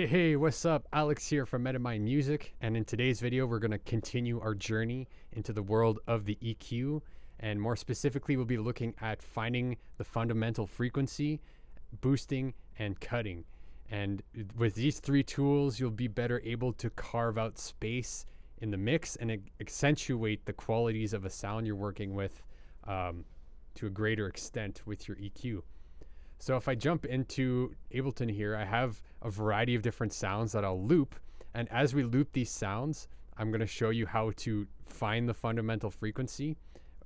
Hey, what's up? Alex here from Metamind Music, and in today's video, we're going to continue our journey into the world of the EQ, and more specifically, we'll be looking at finding the fundamental frequency, boosting, and cutting. And with these three tools, you'll be better able to carve out space in the mix and accentuate the qualities of a sound you're working with to a greater extent with your EQ. So if I jump into Ableton here, I have a variety of different sounds that I'll loop. And as we loop these sounds, I'm going to show you how to find the fundamental frequency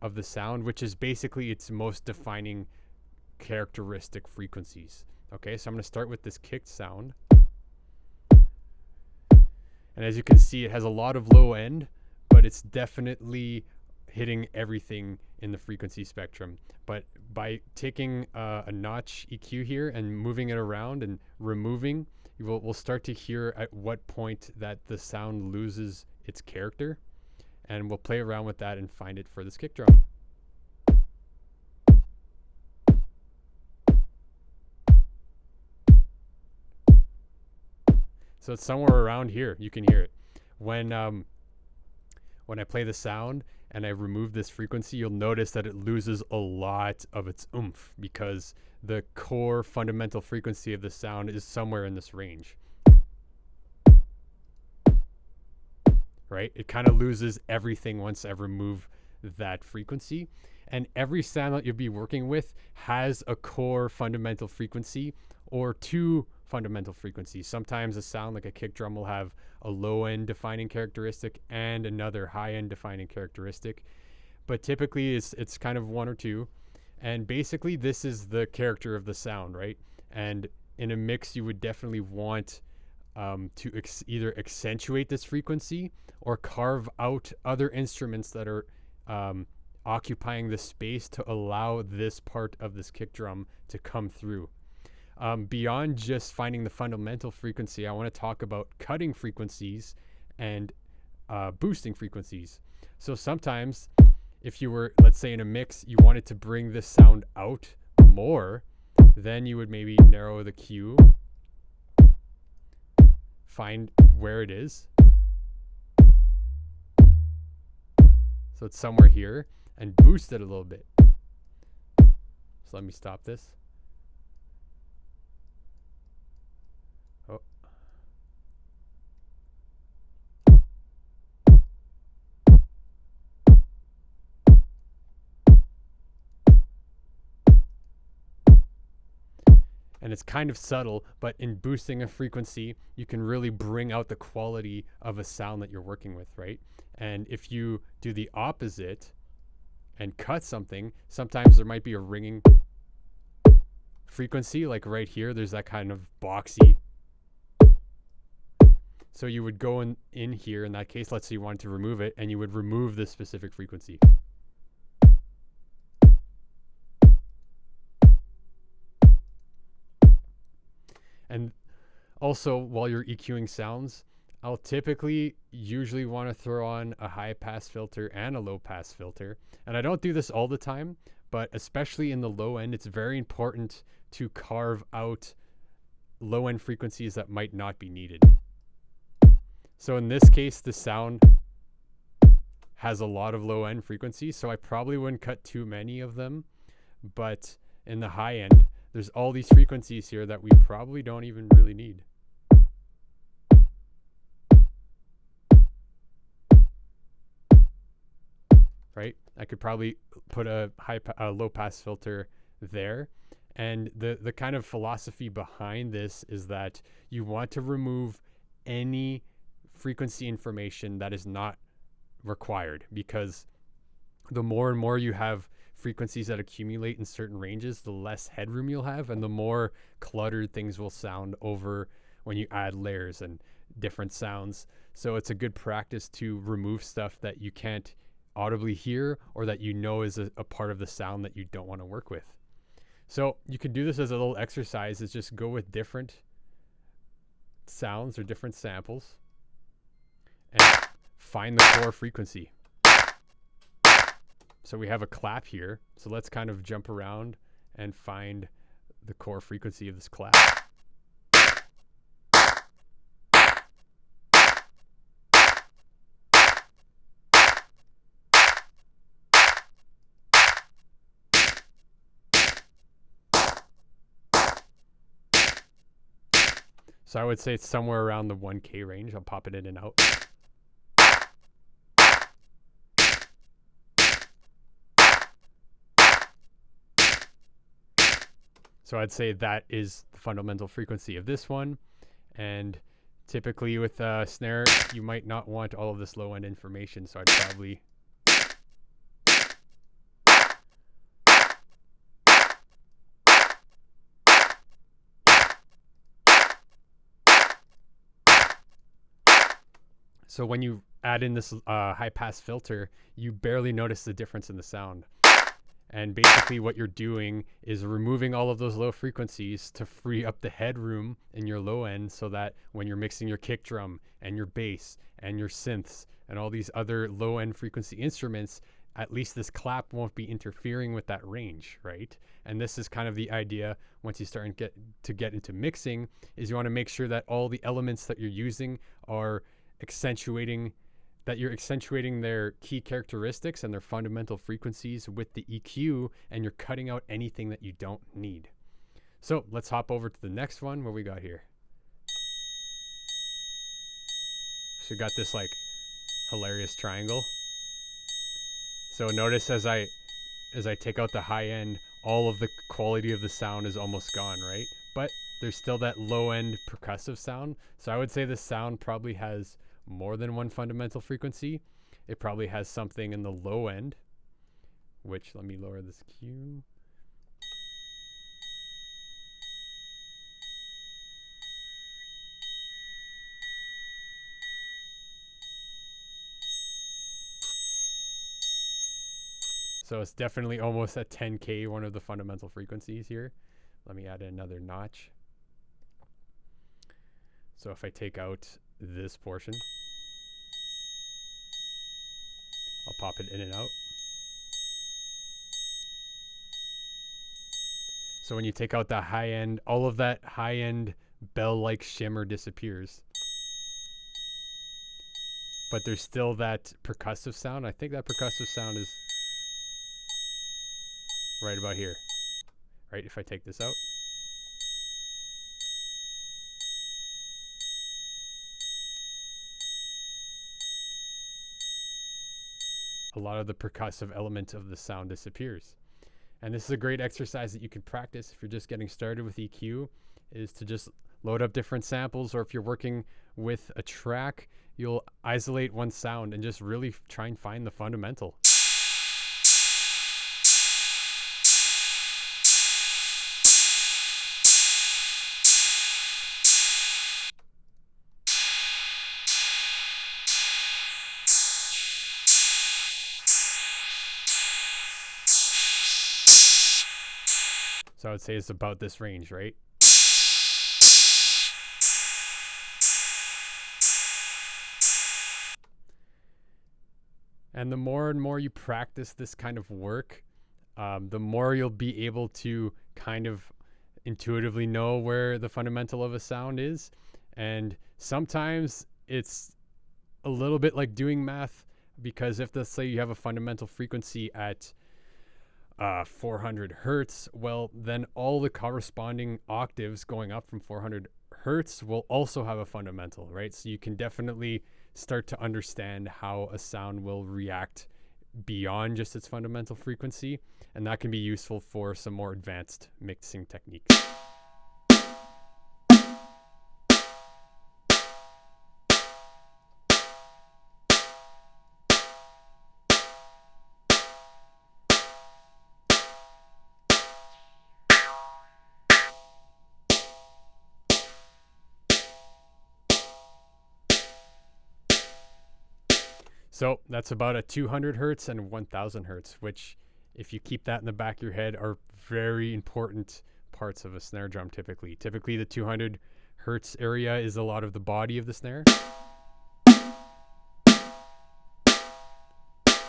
of the sound, which is basically its most defining characteristic frequencies. Okay, so I'm going to start with this kicked sound. And as you can see, it has a lot of low end, but it's definitely hitting everything in the frequency spectrum. But by taking a notch EQ here and moving it around and removing, we'll start to hear at what point that the sound loses its character. And we'll play around with that and find it for this kick drum. So it's somewhere around here. You can hear it. When I play the sound and I remove this frequency, you'll notice that it loses a lot of its oomph because the core fundamental frequency of the sound is somewhere in this range. Right? It kind of loses everything once I remove that frequency. And every sound that you'll be working with has a core fundamental frequency or two fundamental frequencies. Sometimes a sound like a kick drum will have a low end defining characteristic and another high end defining characteristic, but typically it's kind of one or two. And basically this is the character of the sound, right? And in a mix you would definitely want to either accentuate this frequency or carve out other instruments that are occupying the space to allow this part of this kick drum to come through. Beyond just finding the fundamental frequency, I want to talk about cutting frequencies and boosting frequencies. So sometimes if you were, let's say in a mix, you wanted to bring this sound out more, then you would maybe narrow the Q, find where it is. So it's somewhere here, and boost it a little bit. So let me stop this. And it's kind of subtle, but in boosting a frequency, you can really bring out the quality of a sound that you're working with, right? And if you do the opposite and cut something, sometimes there might be a ringing frequency, like right here, there's that kind of boxy. So you would go in here, in that case, let's say you wanted to remove it, and you would remove this specific frequency. And also, while you're EQing sounds, I'll usually want to throw on a high pass filter and a low pass filter. And I don't do this all the time, but especially in the low end, it's very important to carve out low end frequencies that might not be needed. So in this case, the sound has a lot of low end frequencies, so I probably wouldn't cut too many of them. But in the high end, there's all these frequencies here that we probably don't even really need. Right? I could probably put a low pass filter there. And the kind of philosophy behind this is that you want to remove any frequency information that is not required, because the more and more you have frequencies that accumulate in certain ranges, the less headroom you'll have and the more cluttered things will sound over when you add layers and different sounds. So it's a good practice to remove stuff that you can't audibly hear or that you know is a part of the sound that you don't want to work with. So you could do this as a little exercise, is just go with different sounds or different samples and find the core frequency. So we have a clap here. So let's kind of jump around and find the core frequency of this clap. So I would say it's somewhere around the 1K range. I'll pop it in and out. So I'd say that is the fundamental frequency of this one. And typically with a snare, you might not want all of this low end information. So I'd probably So when you add in this high pass filter, you barely notice the difference in the sound. And basically what you're doing is removing all of those low frequencies to free up the headroom in your low end, so that when you're mixing your kick drum and your bass and your synths and all these other low end frequency instruments, at least this clap won't be interfering with that range, right? And this is kind of the idea once you start to get into mixing, is you want to make sure that all the elements that you're using are you're accentuating their key characteristics and their fundamental frequencies with the EQ, and you're cutting out anything that you don't need. So let's hop over to the next one. What we got here? So we got this like hilarious triangle. So notice as I take out the high end, all of the quality of the sound is almost gone, right? But there's still that low end percussive sound. So I would say this sound probably has more than one fundamental frequency. It probably has something in the low end, which, let me lower this Q. So it's definitely almost at 10K, one of the fundamental frequencies here. Let me add another notch. So if I take out this portion, I'll pop it in and out. So when you take out the high end, all of that high end bell-like shimmer disappears. But there's still that percussive sound. I think that percussive sound is right about here, right? If I take this out. A lot of the percussive element of the sound disappears. And this is a great exercise that you can practice if you're just getting started with EQ, is to just load up different samples, or if you're working with a track, you'll isolate one sound and just really try and find the fundamental. So I would say it's about this range, right? And the more and more you practice this kind of work, the more you'll be able to kind of intuitively know where the fundamental of a sound is. And sometimes it's a little bit like doing math, because if, let's say, you have a fundamental frequency at 400 hertz, well, then all the corresponding octaves going up from 400 hertz will also have a fundamental, right? So you can definitely start to understand how a sound will react beyond just its fundamental frequency, and that can be useful for some more advanced mixing techniques. So that's about a 200 hertz and 1000 hertz, which, if you keep that in the back of your head, are very important parts of a snare drum typically. Typically the 200 hertz area is a lot of the body of the snare.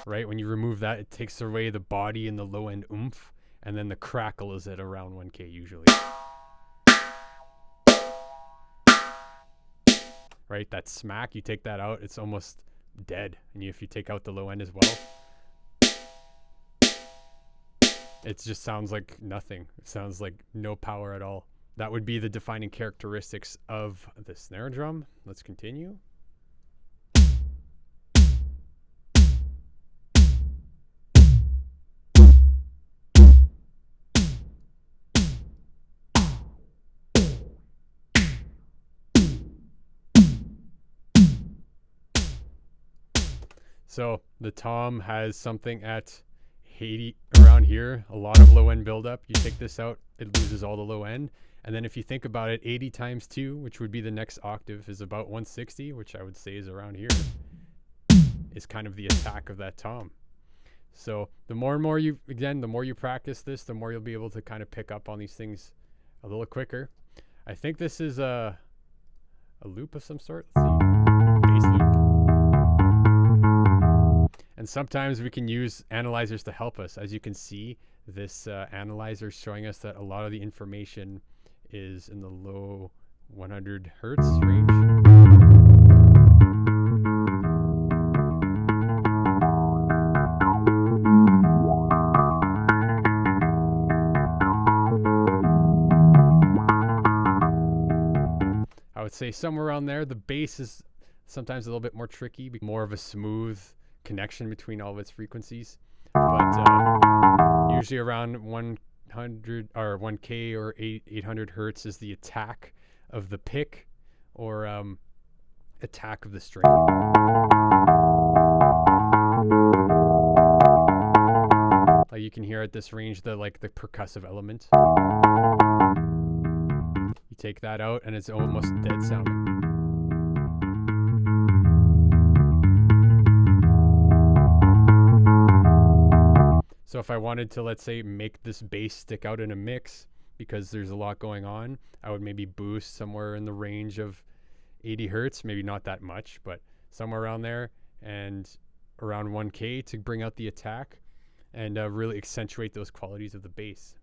Right? When you remove that, it takes away the body and the low end oomph, and then the crackle is at around 1K usually. Right? That smack, you take that out, it's almost dead. And if you take out the low end as well, it just sounds like nothing. It sounds like no power at all. that would be the defining characteristics of the snare drum. Let's continue. So the tom has something at 80 around here, a lot of low end buildup. You take this out, it loses all the low end. And then if you think about it, 80 times 2, which would be the next octave, is about 160, which I would say is around here, is kind of the attack of that tom. So the more and more the more you practice this, the more you'll be able to kind of pick up on these things a little quicker. I think this is a loop of some sort. Let's see. Bass loop. And sometimes we can use analyzers to help us. As you can see, this analyzer is showing us that a lot of the information is in the low 100 hertz range. I would say somewhere around there. The bass is sometimes a little bit more tricky, more of a smooth connection between all of its frequencies, but usually around 100 or 1K or 800 hertz is the attack of the pick or attack of the string. Like you can hear at this range the percussive element. You take that out and it's almost dead sounding. So if I wanted to, let's say, make this bass stick out in a mix because there's a lot going on, I would maybe boost somewhere in the range of 80 hertz, maybe not that much, but somewhere around there, and around 1K to bring out the attack and really accentuate those qualities of the bass.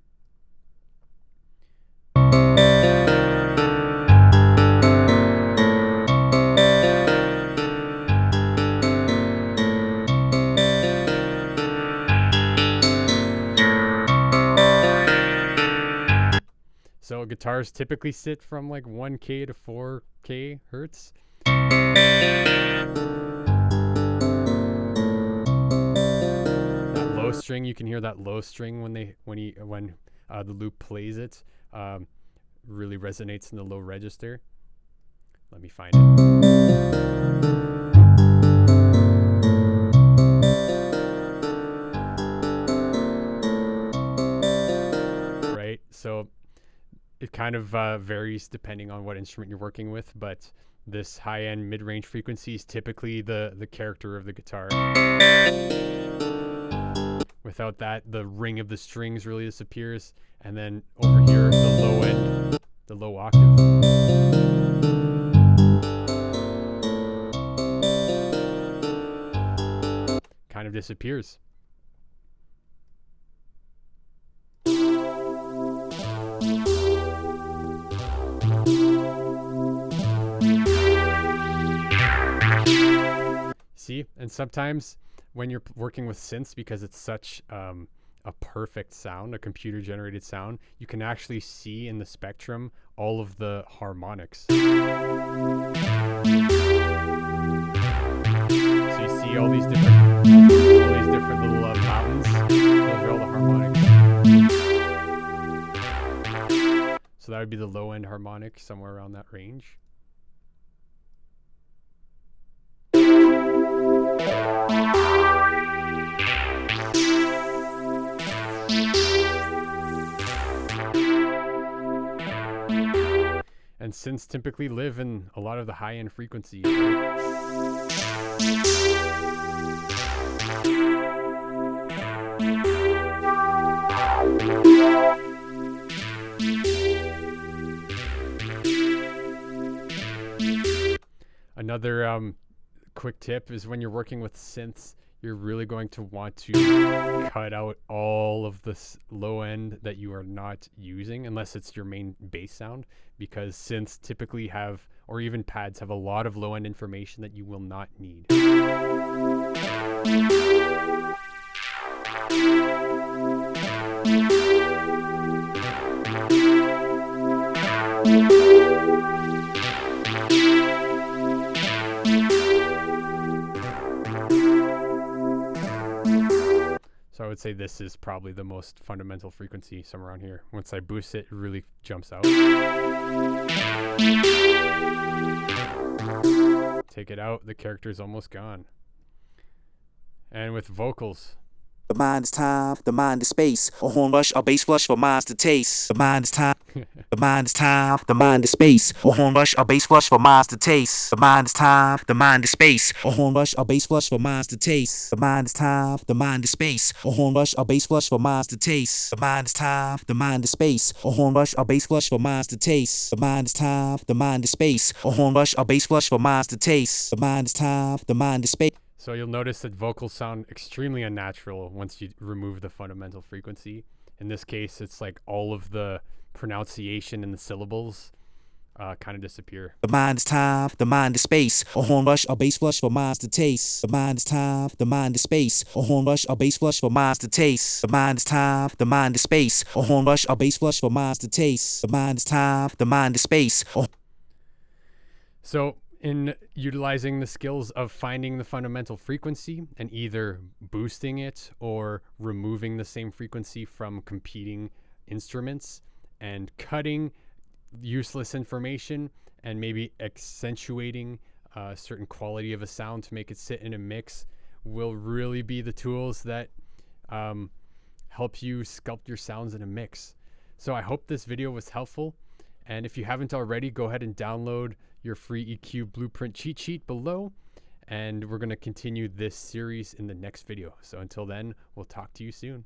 So guitars typically sit from like 1K to 4K hertz. That low string, you can hear that low string when the loop plays it. Really resonates in the low register. Let me find it. Right, so it kind of varies depending on what instrument you're working with, but this high-end mid-range frequency is typically the character of the guitar. Without that, the ring of the strings really disappears, and then over here, the low end, the low octave, kind of disappears. See, and sometimes when you're working with synths, because it's such a perfect sound, a computer generated sound, you can actually see in the spectrum all of the harmonics. So you see all these different little mountains. Those are all the harmonics. So that would be the low end harmonic, somewhere around that range. And synths typically live in a lot of the high-end frequencies, right? Another quick tip is when you're working with synths, you're really going to want to cut out all of the low end that you are not using, unless it's your main bass sound, because synths typically have, or even pads have, a lot of low end information that you will not need. would say this is probably the most fundamental frequency, somewhere around here. Once I boost it, it really jumps out. Take it out, the character is almost gone. And with vocals, the mind is time, the mind is space, a horn rush, a bass flush for minds to taste. The mind is time, the mind is time, the mind is space, a horn rush, a bass flush for minds to taste. The mind is time, the mind is space, a horn rush, a bass flush for minds to taste. The mind is time, the mind is space, a horn rush, a bass flush for minds to taste. The mind is time, the mind is space, a horn rush, a bass flush for minds to taste. The mind is time, the mind is space, a horn rush, a bass flush for minds to taste. The mind is time, the mind is space. So you'll notice that vocals sound extremely unnatural once you remove the fundamental frequency. In this case, it's like all of the pronunciation and the syllables kind of disappear. The mind is time, the mind is space, a horn rush, a bass flush for minds to taste. The mind is time, the mind is space, a horn rush, a bass flush for minds to taste. The mind is time, the mind is space, a horn rush, a bass flush for minds to taste. The mind is time, the mind is space. So in utilizing the skills of finding the fundamental frequency and either boosting it or removing the same frequency from competing instruments and cutting useless information and maybe accentuating a certain quality of a sound to make it sit in a mix will really be the tools that help you sculpt your sounds in a mix. So I hope this video was helpful. And if you haven't already, go ahead and download your free EQ blueprint cheat sheet below. And we're going to continue this series in the next video. So until then, we'll talk to you soon.